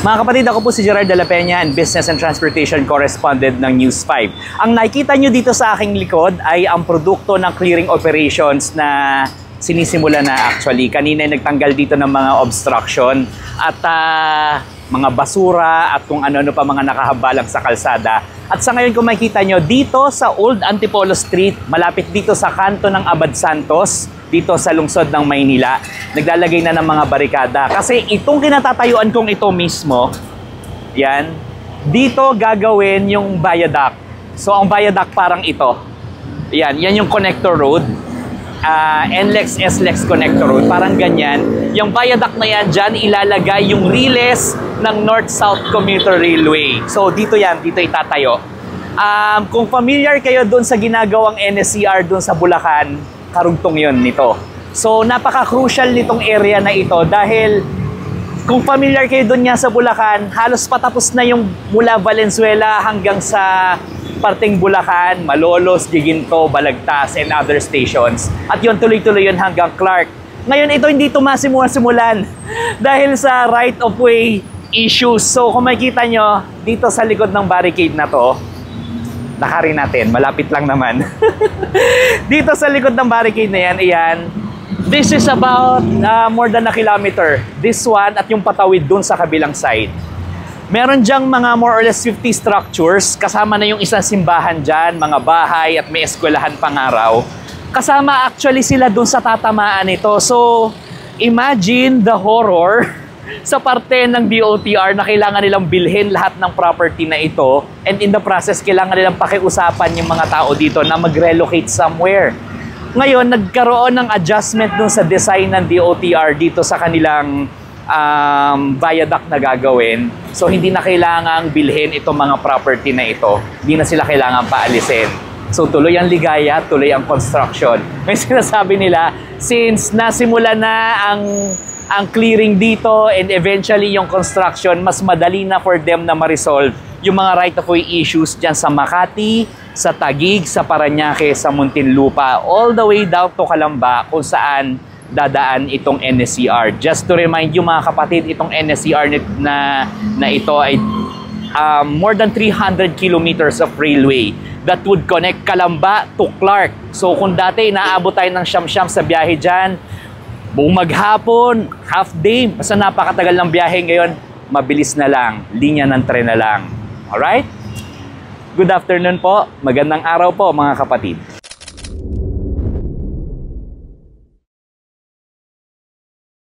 Mga kapatid, ako po si Gerard de la Peña and Business and Transportation Correspondent ng News 5. Ang nakikita nyo dito sa aking likod ay ang produkto ng clearing operations na sinisimula na actually. Kanina nagtanggal dito ng mga obstruction at mga basura at kung ano-ano pa mga nakahabalang sa kalsada. At sa ngayon kung makikita nyo, dito sa Old Antipolo Street, malapit dito sa kanto ng Abad Santos, dito sa lungsod ng Maynila, naglalagay na ng mga barikada. Kasi itong kinatatayuan kong ito mismo, yan, dito gagawin yung viaduct. So ang viaduct parang ito. Yan yung connector road. NLEX, SLEX connector road, parang ganyan. Yung viaduct na yan, dyan ilalagay yung relays ng North-South Commuter Railway. So dito itatayo. Kung familiar kayo doon sa ginagawang NSCR doon sa Bulacan, karugtong yun nito. So napaka-crucial nitong area na ito dahil kung familiar kayo doon nga sa Bulacan, halos patapos na yung mula Valenzuela hanggang sa parteng Bulacan, Malolos, Giginto, Balagtas, and other stations. At yun, tuloy-tuloy yun hanggang Clark. Ngayon, ito hindi ito masimulan dahil sa right-of-way issues. So, kung makikita nyo, dito sa likod ng barricade na to, nakarin natin, malapit lang naman. Dito sa likod ng barricade na yan, ayan, this is about more than a kilometer. This one at yung patawid dun sa kabilang side. Meron dyang mga more or less 50 structures, kasama na yung isang simbahan dyan, mga bahay at may eskwelahan pangaraw. Kasama actually sila dun sa tatamaan nito. So, imagine the horror sa parte ng DOTR na kailangan nilang bilhin lahat ng property na ito and in the process, kailangan nilang pakiusapan yung mga tao dito na mag-relocate somewhere. Ngayon, nagkaroon ng adjustment dun sa design ng DOTR dito sa kanilang viaduct na gagawin. So hindi na kailangang bilhin itong mga property na ito. Hindi na sila kailangan paalisin. So tuloy ang ligaya, tuloy ang construction. May sinasabi nila, since nasimula na ang clearing dito and eventually yung construction, mas madali na for them na ma-resolve yung mga right-of-way issues dyan sa Makati, sa Taguig, sa Parañaque, sa Muntinlupa, all the way down to Calamba kung saan dadaan itong NSCR. Just to remind you mga kapatid, itong NSCR na ito ay more than 300 kilometers of railway that would connect Calamba to Clark. So kung dati inaabot tayo ng siyam-siyam sa biyahe dyan, buong maghapon, half day, basta napakatagal ng biyahe ngayon, mabilis na lang, linya ng tren na lang. Alright? Good afternoon po, magandang araw po mga kapatid.